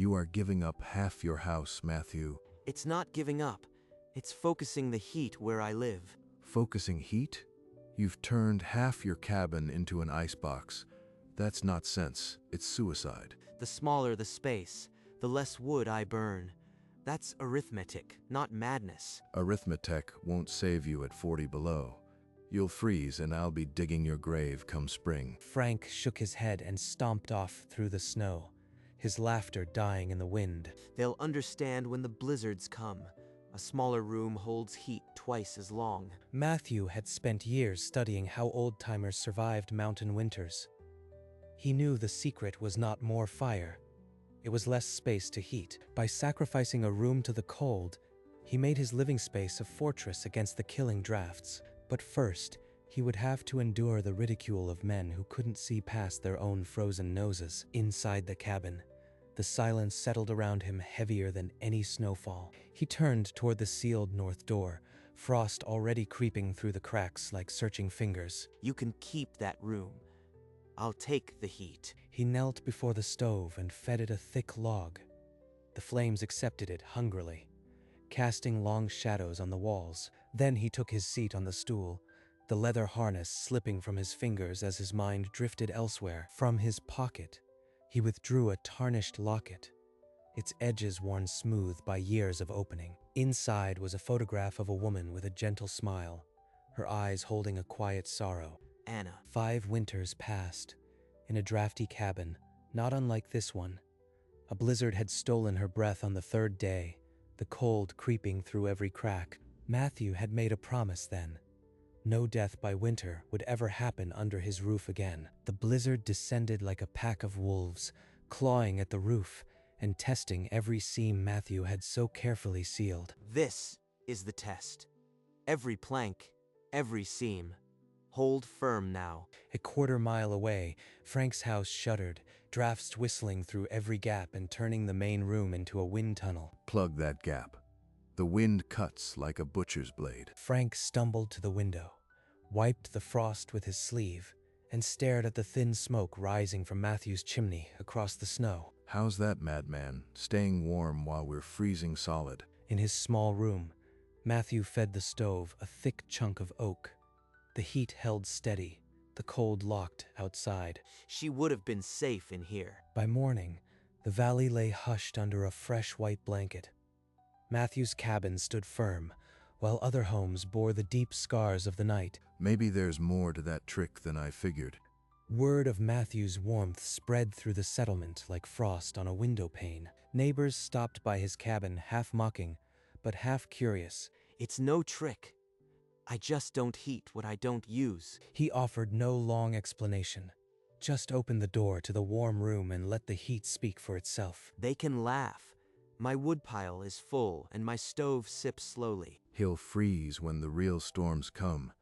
You are giving up half your house, Matthew. It's not giving up. It's focusing the heat where I live. Focusing heat? You've turned half your cabin into an icebox. That's not sense, it's suicide. The smaller the space, the less wood I burn. That's arithmetic, not madness. Arithmetic won't save you at 40 below. You'll freeze and I'll be digging your grave come spring. Frank shook his head and stomped off through the snow, his laughter dying in the wind. They'll understand when the blizzards come. A smaller room holds heat twice as long. Matthew had spent years studying how old-timers survived mountain winters. He knew the secret was not more fire. It was less space to heat. By sacrificing a room to the cold, he made his living space a fortress against the killing drafts. But first, he would have to endure the ridicule of men who couldn't see past their own frozen noses. Inside the cabin, the silence settled around him heavier than any snowfall. He turned toward the sealed north door, frost already creeping through the cracks like searching fingers. You can keep that room. I'll take the heat. He knelt before the stove and fed it a thick log. The flames accepted it hungrily, casting long shadows on the walls. Then he took his seat on the stool, the leather harness slipping from his fingers as his mind drifted elsewhere. From his pocket, he withdrew a tarnished locket, its edges worn smooth by years of opening. Inside was a photograph of a woman with a gentle smile, her eyes holding a quiet sorrow. Anna. 5 winters passed, in a drafty cabin, not unlike this one. A blizzard had stolen her breath on the 3rd day, the cold creeping through every crack. Matthew had made a promise then. No death by winter would ever happen under his roof again. The blizzard descended like a pack of wolves, clawing at the roof and testing every seam Matthew had so carefully sealed. This is the test. Every plank, every seam. Hold firm now. A quarter-mile away, Frank's house shuddered, drafts whistling through every gap and turning the main room into a wind tunnel. Plug that gap. The wind cuts like a butcher's blade. Frank stumbled to the window, wiped the frost with his sleeve, and stared at the thin smoke rising from Matthew's chimney across the snow. How's that, madman? Staying warm while we're freezing solid. In his small room, Matthew fed the stove a thick chunk of oak. The heat held steady, the cold locked outside. She would have been safe in here. By morning, the valley lay hushed under a fresh white blanket. Matthew's cabin stood firm, while other homes bore the deep scars of the night. Maybe there's more to that trick than I figured. Word of Matthew's warmth spread through the settlement like frost on a window pane. Neighbors stopped by his cabin, half mocking, but half curious. It's no trick. I just don't heat what I don't use. He offered no long explanation. Just open the door to the warm room and let the heat speak for itself. They can laugh. My woodpile is full and my stove sips slowly. He'll freeze when the real storms come.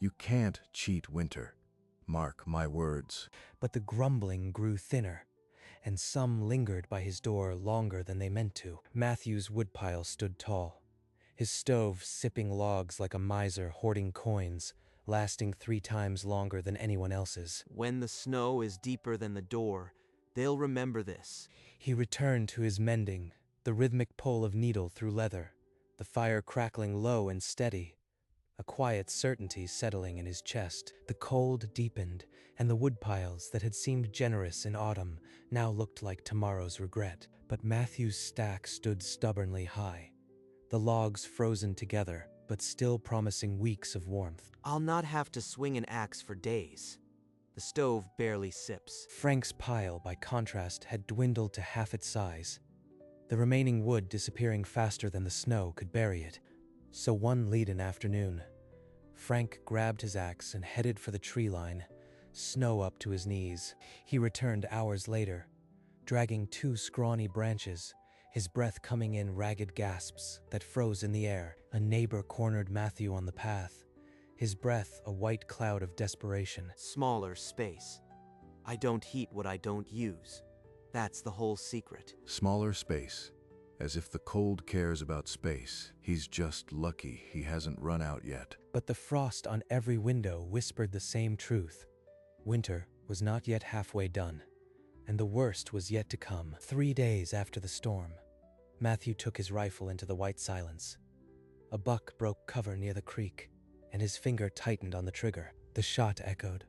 You can't cheat winter. Mark my words. But the grumbling grew thinner, and some lingered by his door longer than they meant to. Matthew's woodpile stood tall, his stove sipping logs like a miser hoarding coins, lasting 3 times longer than anyone else's. When the snow is deeper than the door, they'll remember this. He returned to his mending, the rhythmic pull of needle through leather, the fire crackling low and steady, a quiet certainty settling in his chest. The cold deepened, and the woodpiles that had seemed generous in autumn now looked like tomorrow's regret. But Matthew's stack stood stubbornly high, the logs frozen together, but still promising weeks of warmth. I'll not have to swing an axe for days. The stove barely sips. Frank's pile, by contrast, had dwindled to half its size, the remaining wood disappearing faster than the snow could bury it. So one leaden afternoon, Frank grabbed his axe and headed for the tree line, snow up to his knees. He returned hours later, dragging 2 scrawny branches, his breath coming in ragged gasps that froze in the air. A neighbor cornered Matthew on the path, his breath a white cloud of desperation. Smaller space. I don't heat what I don't use. That's the whole secret. Smaller space. As if the cold cares about space. He's just lucky he hasn't run out yet. But the frost on every window whispered the same truth. Winter was not yet halfway done, and the worst was yet to come. 3 days after the storm, Matthew took his rifle into the white silence. A buck broke cover near the creek, and his finger tightened on the trigger. The shot echoed.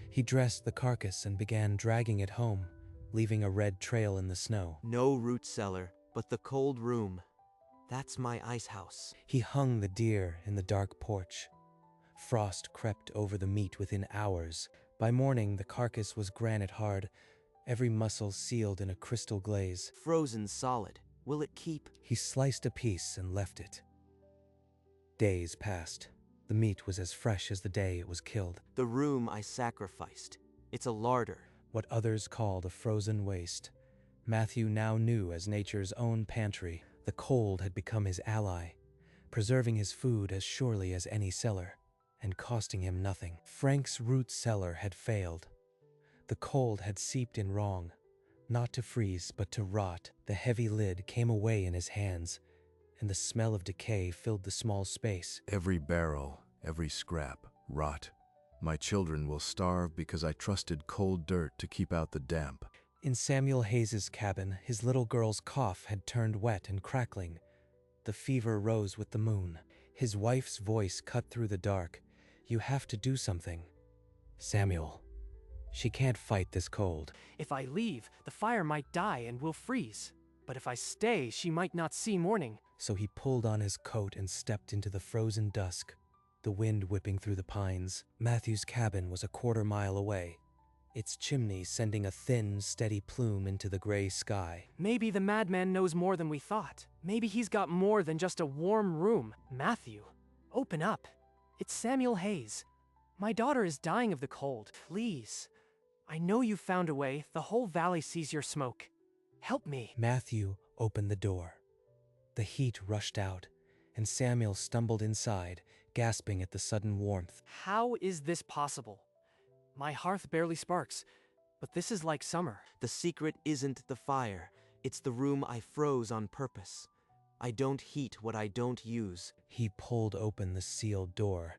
He dressed the carcass and began dragging it home, leaving a red trail in the snow. No root cellar, but the cold room. That's my ice house. He hung the deer in the dark porch. Frost crept over the meat within hours. By morning, the carcass was granite hard, every muscle sealed in a crystal glaze. Frozen solid. Will it keep? He sliced a piece and left it. Days passed. The meat was as fresh as the day it was killed. The room I sacrificed. It's a larder. What others called a frozen waste, Matthew now knew as nature's own pantry. The cold had become his ally, preserving his food as surely as any cellar, and costing him nothing. Frank's root cellar had failed. The cold had seeped in wrong, not to freeze but to rot. The heavy lid came away in his hands, and the smell of decay filled the small space. Every barrel, every scrap, rot. My children will starve because I trusted cold dirt to keep out the damp. In Samuel Hayes's cabin, his little girl's cough had turned wet and crackling. The fever rose with the moon. His wife's voice cut through the dark. "You have to do something, Samuel. She can't fight this cold." If I leave, the fire might die and we'll freeze. But if I stay, she might not see morning. So he pulled on his coat and stepped into the frozen dusk, the wind whipping through the pines. Matthew's cabin was a quarter-mile away, its chimney sending a thin, steady plume into the gray sky. Maybe the madman knows more than we thought. Maybe he's got more than just a warm room. Matthew, open up. It's Samuel Hayes. My daughter is dying of the cold. Please. I know you found a way. The whole valley sees your smoke. Help me. Matthew opened the door. The heat rushed out, and Samuel stumbled inside, gasping at the sudden warmth. How is this possible? My hearth barely sparks, but this is like summer. The secret isn't the fire. It's the room I froze on purpose. I don't heat what I don't use. He pulled open the sealed door.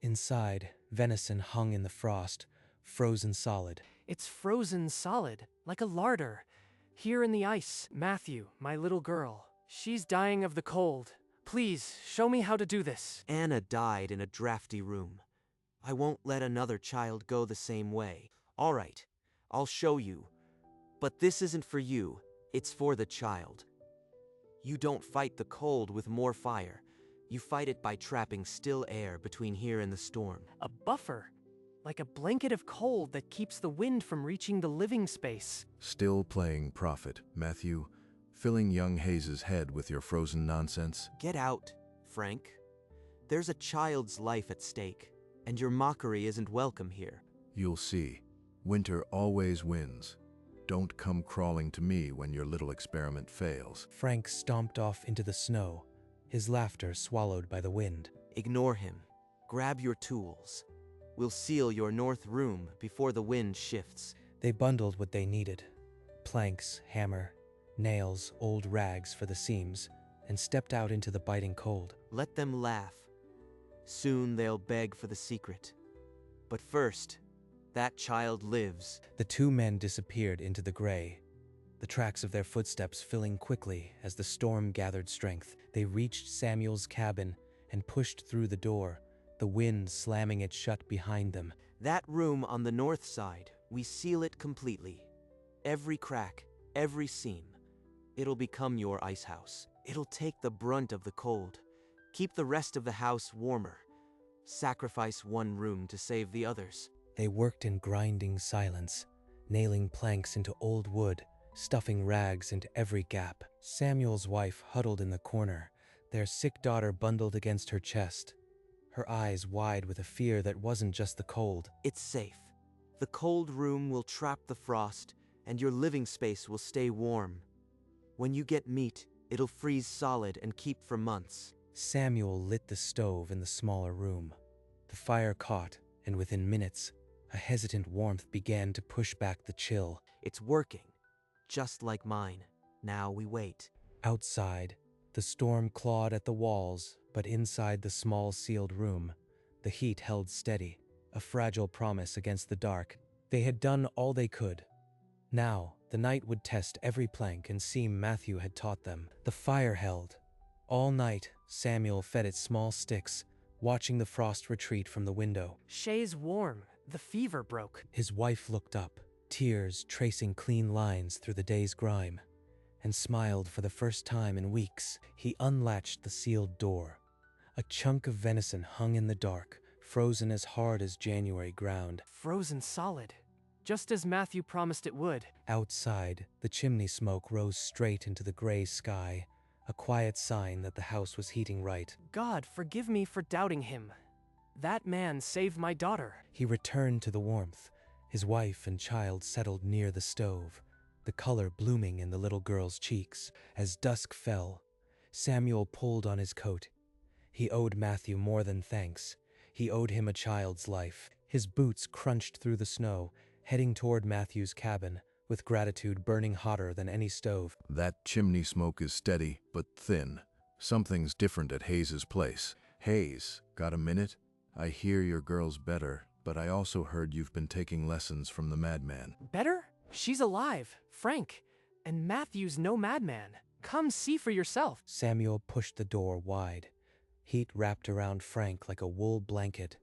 Inside, venison hung in the frost, frozen solid. It's frozen solid, like a larder. Here in the ice, Matthew, my little girl. She's dying of the cold. Please, show me how to do this. Anna died in a drafty room. I won't let another child go the same way. All right, I'll show you. But this isn't for you, it's for the child. You don't fight the cold with more fire. You fight it by trapping still air between here and the storm. A buffer, like a blanket of cold that keeps the wind from reaching the living space. Still playing prophet, Matthew, filling young Hayes's head with your frozen nonsense. Get out, Frank. There's a child's life at stake, and your mockery isn't welcome here. You'll see. Winter always wins. Don't come crawling to me when your little experiment fails. Frank stomped off into the snow, his laughter swallowed by the wind. Ignore him. Grab your tools. We'll seal your north room before the wind shifts. They bundled what they needed: planks, hammer, nails, old rags for the seams, and stepped out into the biting cold. Let them laugh. Soon they'll beg for the secret. But first, that child lives. The two men disappeared into the gray, the tracks of their footsteps filling quickly as the storm gathered strength. They reached Samuel's cabin and pushed through the door, the wind slamming it shut behind them. That room on the north side, we seal it completely. Every crack, every seam. It'll become your ice house. It'll take the brunt of the cold. Keep the rest of the house warmer. Sacrifice one room to save the others. They worked in grinding silence, nailing planks into old wood, stuffing rags into every gap. Samuel's wife huddled in the corner, their sick daughter bundled against her chest, her eyes wide with a fear that wasn't just the cold. It's safe. The cold room will trap the frost, and your living space will stay warm. When you get meat, it'll freeze solid and keep for months. Samuel lit the stove in the smaller room. The fire caught, and within minutes, a hesitant warmth began to push back the chill. It's working, just like mine. Now we wait. Outside, the storm clawed at the walls, but inside the small sealed room, the heat held steady, a fragile promise against the dark. They had done all they could, Now, the night would test every plank and see Matthew had taught them. The fire held. All night, Samuel fed it small sticks, watching the frost retreat from the window. Shay's warm. The fever broke. His wife looked up, tears tracing clean lines through the day's grime, and smiled for the first time in weeks. He unlatched the sealed door. A chunk of venison hung in the dark, frozen as hard as January ground. Frozen solid. Just as Matthew promised it would. Outside, the chimney smoke rose straight into the gray sky, a quiet sign that the house was heating right. God, forgive me for doubting him. That man saved my daughter. He returned to the warmth. His wife and child settled near the stove, the color blooming in the little girl's cheeks. As dusk fell, Samuel pulled on his coat. He owed Matthew more than thanks. He owed him a child's life. His boots crunched through the snow, heading toward Matthew's cabin, with gratitude burning hotter than any stove. That chimney smoke is steady, but thin. Something's different at Hayes's place. Hayes, got a minute? I hear your girl's better, but I also heard you've been taking lessons from the madman. Better? She's alive, Frank. And Matthew's no madman. Come see for yourself. Samuel pushed the door wide. Heat wrapped around Frank like a wool blanket,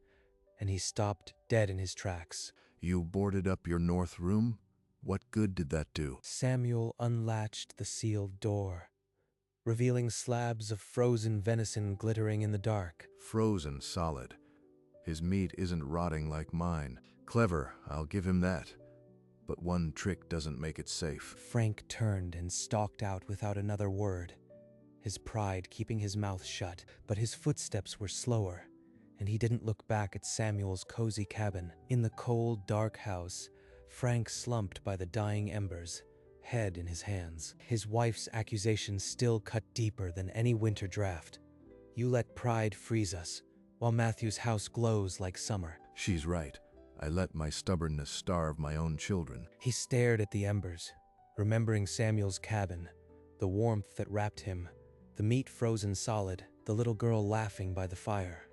and he stopped dead in his tracks. You boarded up your north room? What good did that do? Samuel unlatched the sealed door, revealing slabs of frozen venison glittering in the dark. Frozen solid. His meat isn't rotting like mine. Clever, I'll give him that. But one trick doesn't make it safe. Frank turned and stalked out without another word, his pride keeping his mouth shut. But his footsteps were slower, and he didn't look back at Samuel's cozy cabin. In the cold, dark house, Frank slumped by the dying embers, head in his hands. His wife's accusations still cut deeper than any winter draft. You let pride freeze us, while Matthew's house glows like summer. She's right. I let my stubbornness starve my own children. He stared at the embers, remembering Samuel's cabin, the warmth that wrapped him, the meat frozen solid, the little girl laughing by the fire.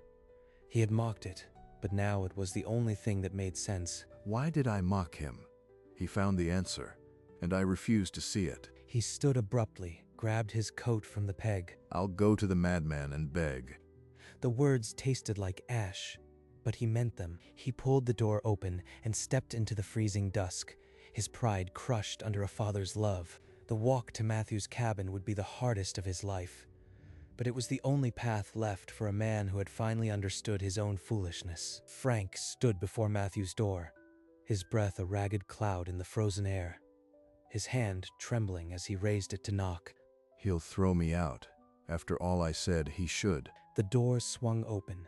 He had mocked it, but now it was the only thing that made sense. Why did I mock him? He found the answer, and I refused to see it. He stood abruptly, grabbed his coat from the peg. I'll go to the madman and beg. The words tasted like ash, but he meant them. He pulled the door open and stepped into the freezing dusk, his pride crushed under a father's love. The walk to Matthew's cabin would be the hardest of his life, but it was the only path left for a man who had finally understood his own foolishness. Frank stood before Matthew's door, his breath a ragged cloud in the frozen air, his hand trembling as he raised it to knock. He'll throw me out. After all I said, he should. The door swung open.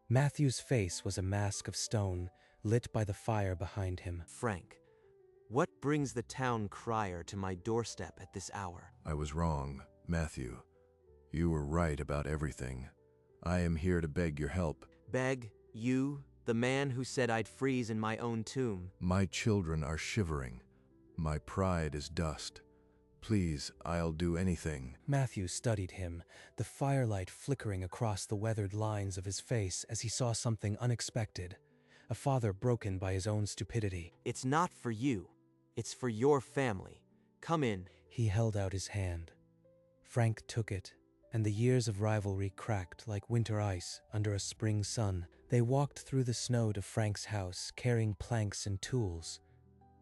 Matthew's face was a mask of stone, lit by the fire behind him. Frank, what brings the town crier to my doorstep at this hour? I was wrong, Matthew. You were right about everything. I am here to beg your help. Beg? You? The man who said I'd freeze in my own tomb? My children are shivering. My pride is dust. Please, I'll do anything. Matthew studied him, the firelight flickering across the weathered lines of his face as he saw something unexpected, a father broken by his own stupidity. It's not for you. It's for your family. Come in. He held out his hand. Frank took it, and the years of rivalry cracked like winter ice under a spring sun. They walked through the snow to Frank's house, carrying planks and tools,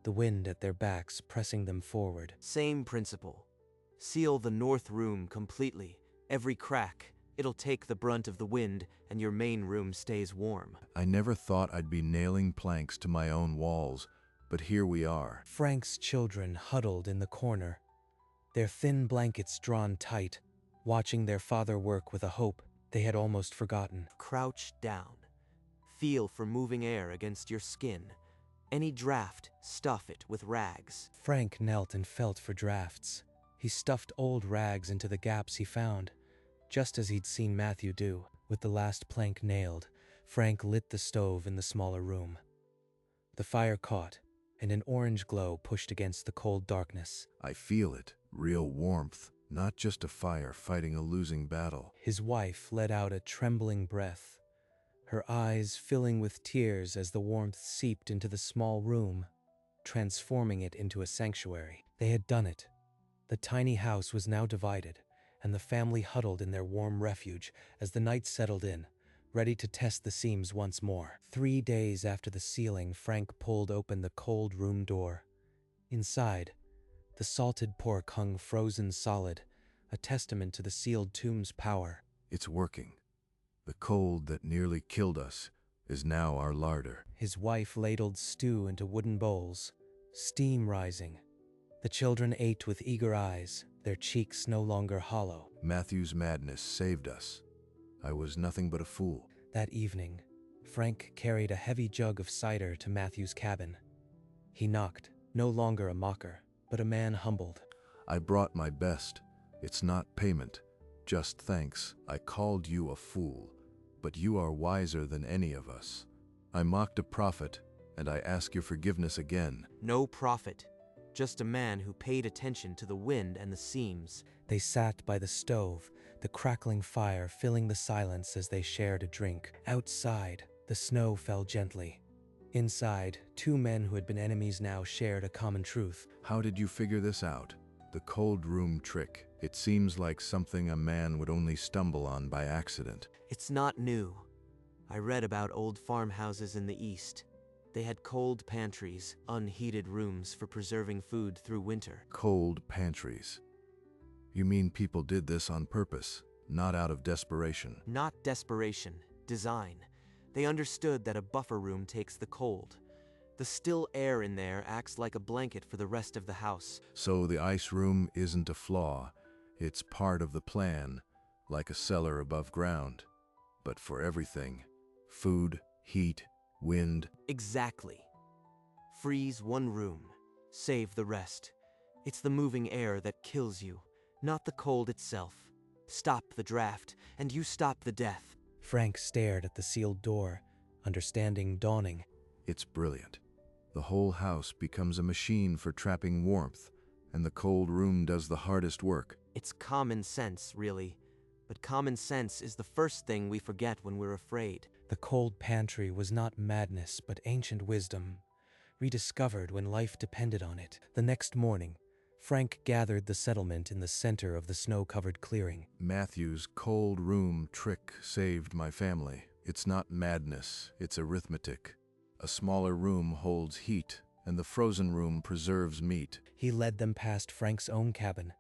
the wind at their backs pressing them forward. Same principle. Seal the north room completely. Every crack. It'll take the brunt of the wind, and your main room stays warm. I never thought I'd be nailing planks to my own walls, but here we are. Frank's children huddled in the corner, their thin blankets drawn tight, watching their father work with a hope they had almost forgotten. Crouch down. Feel for moving air against your skin. Any draft, stuff it with rags. Frank knelt and felt for drafts. He stuffed old rags into the gaps he found, just as he'd seen Matthew do. With the last plank nailed, Frank lit the stove in the smaller room. The fire caught, and an orange glow pushed against the cold darkness. I feel it. Real warmth. Not just a fire fighting a losing battle. His wife let out a trembling breath, her eyes filling with tears as the warmth seeped into the small room, transforming it into a sanctuary. They had done it. The tiny house was now divided, and the family huddled in their warm refuge as the night settled in, ready to test the seams once more. 3 days after the sealing, Frank pulled open the cold room door. Inside, the salted pork hung frozen solid, a testament to the sealed tomb's power. It's working. The cold that nearly killed us is now our larder. His wife ladled stew into wooden bowls, steam rising. The children ate with eager eyes, their cheeks no longer hollow. Matthew's madness saved us. I was nothing but a fool. That evening, Frank carried a heavy jug of cider to Matthew's cabin. He knocked, no longer a mocker, but a man humbled. I brought my best. It's not payment, just thanks. I called you a fool, but you are wiser than any of us. I mocked a prophet, and I ask your forgiveness again. No prophet, just a man who paid attention to the wind and the seams. They sat by the stove, the crackling fire filling the silence as they shared a drink. Outside, the snow fell gently. Inside, 2 men who had been enemies now shared a common truth. How did you figure this out? The cold room trick. It seems like something a man would only stumble on by accident. It's not new. I read about old farmhouses in the East. They had cold pantries, unheated rooms for preserving food through winter. Cold pantries. You mean people did this on purpose, not out of desperation? Not desperation, design. They understood that a buffer room takes the cold. The still air in there acts like a blanket for the rest of the house. So the ice room isn't a flaw. It's part of the plan, like a cellar above ground. But for everything, food, heat, wind. Exactly. Freeze one room, save the rest. It's the moving air that kills you, not the cold itself. Stop the draft, and you stop the death. Frank stared at the sealed door, understanding dawning. It's brilliant. The whole house becomes a machine for trapping warmth, and the cold room does the hardest work. It's common sense, really. But common sense is the first thing we forget when we're afraid. The cold pantry was not madness, but ancient wisdom, rediscovered when life depended on it. The next morning, Frank gathered the settlement in the center of the snow-covered clearing. Matthew's cold room trick saved my family. It's not madness, it's arithmetic. A smaller room holds heat, and the frozen room preserves meat. He led them past Frank's own cabin,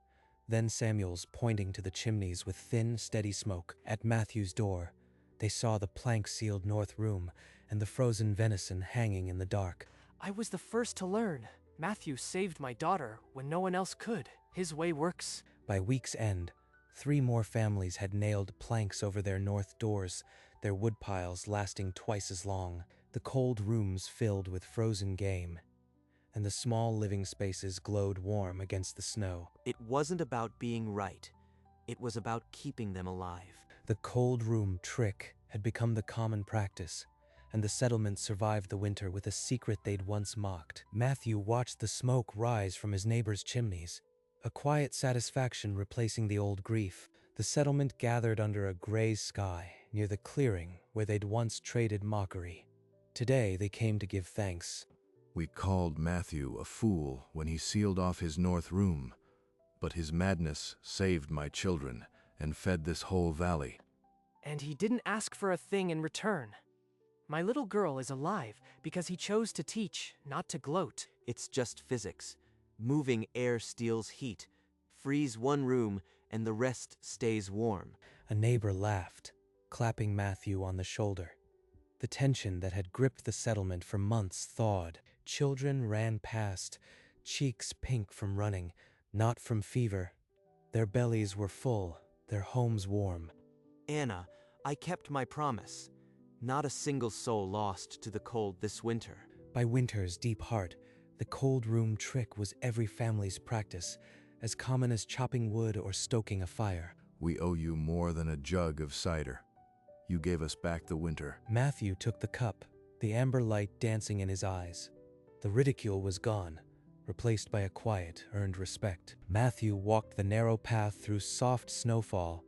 then Samuel's, pointing to the chimneys with thin, steady smoke. At Matthew's door, they saw the plank-sealed north room and the frozen venison hanging in the dark. I was the first to learn. Matthew saved my daughter when no one else could. His way works. By week's end, 3 more families had nailed planks over their north doors, their woodpiles lasting twice as long. The cold rooms filled with frozen game, and the small living spaces glowed warm against the snow. It wasn't about being right. It was about keeping them alive. The cold room trick had become the common practice, and the settlement survived the winter with a secret they'd once mocked. Matthew watched the smoke rise from his neighbors' chimneys, a quiet satisfaction replacing the old grief. The settlement gathered under a gray sky near the clearing where they'd once traded mockery. Today they came to give thanks. We called Matthew a fool when he sealed off his north room, but his madness saved my children and fed this whole valley. And he didn't ask for a thing in return. My little girl is alive because he chose to teach, not to gloat. It's just physics. Moving air steals heat. Freeze one room, and the rest stays warm. A neighbor laughed, clapping Matthew on the shoulder. The tension that had gripped the settlement for months thawed. Children ran past, cheeks pink from running, not from fever. Their bellies were full, their homes warm. Anna, I kept my promise. Not a single soul lost to the cold this winter. By winter's deep heart, the cold room trick was every family's practice, as common as chopping wood or stoking a fire. We owe you more than a jug of cider. You gave us back the winter. Matthew took the cup, the amber light dancing in his eyes. The ridicule was gone, replaced by a quiet, earned respect. Matthew walked the narrow path through soft snowfall,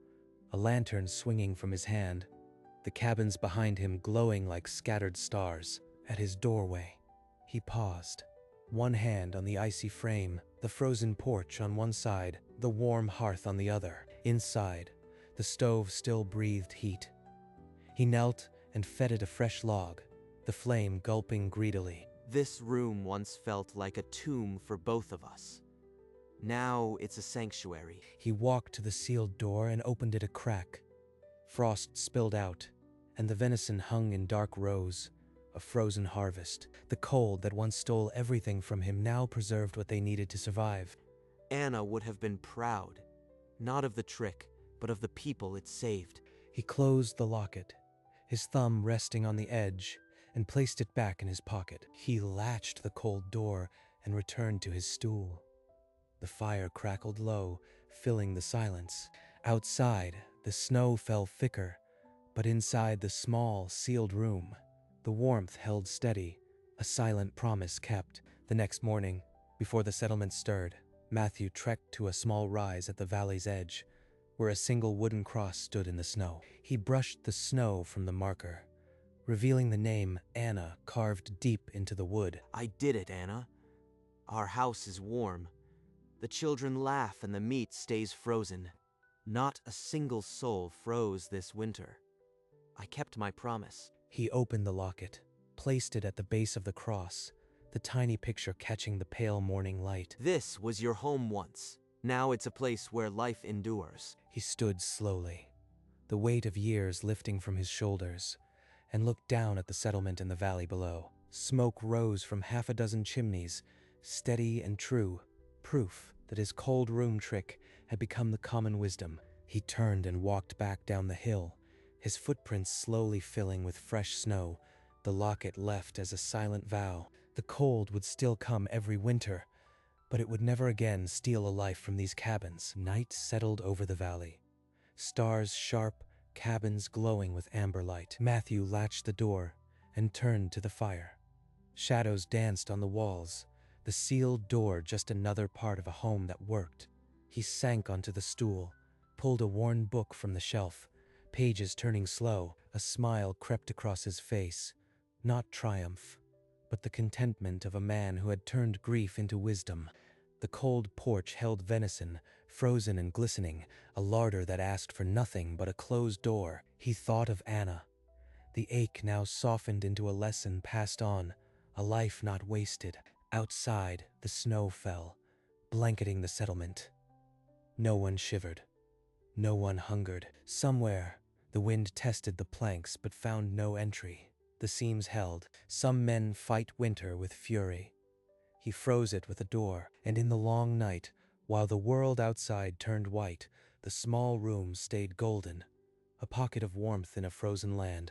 a lantern swinging from his hand, the cabins behind him glowing like scattered stars. At his doorway, he paused, one hand on the icy frame, the frozen porch on one side, the warm hearth on the other. Inside, the stove still breathed heat. He knelt and fed it a fresh log, the flame gulping greedily. This room once felt like a tomb for both of us. Now it's a sanctuary. He walked to the sealed door and opened it a crack. Frost spilled out, and the venison hung in dark rows, a frozen harvest. The cold that once stole everything from him now preserved what they needed to survive. Anna would have been proud, not of the trick, but of the people it saved. He closed the locket, his thumb resting on the edge, and placed it back in his pocket. He latched the cold door and returned to his stool. The fire crackled low, filling the silence. Outside, the snow fell thicker, but inside the small, sealed room, the warmth held steady, a silent promise kept. The next morning, before the settlement stirred, Matthew trekked to a small rise at the valley's edge, where a single wooden cross stood in the snow. He brushed the snow from the marker, revealing the name Anna carved deep into the wood. I did it, Anna. Our house is warm. The children laugh and the meat stays frozen. Not a single soul froze this winter. I kept my promise. He opened the locket, placed it at the base of the cross, the tiny picture catching the pale morning light. This was your home once. Now it's a place where life endures. He stood slowly, the weight of years lifting from his shoulders, and looked down at the settlement in the valley below. Smoke rose from half a dozen chimneys, steady and true, proof that his cold room trick had become the common wisdom. He turned and walked back down the hill, his footprints slowly filling with fresh snow, the locket left as a silent vow. The cold would still come every winter, but it would never again steal a life from these cabins. Night settled over the valley, stars sharp, cabins glowing with amber light. Matthew latched the door and turned to the fire. Shadows danced on the walls, the sealed door just another part of a home that worked. He sank onto the stool, pulled a worn book from the shelf, pages turning slow. A smile crept across his face, not triumph, but the contentment of a man who had turned grief into wisdom. The cold porch held venison, frozen and glistening, a larder that asked for nothing but a closed door. He thought of Anna. The ache now softened into a lesson passed on, a life not wasted. Outside, the snow fell, blanketing the settlement. No one shivered. No one hungered. Somewhere, the wind tested the planks but found no entry. The seams held. Some men fight winter with fury. He froze it with a door, and in the long night, while the world outside turned white, the small room stayed golden, a pocket of warmth in a frozen land.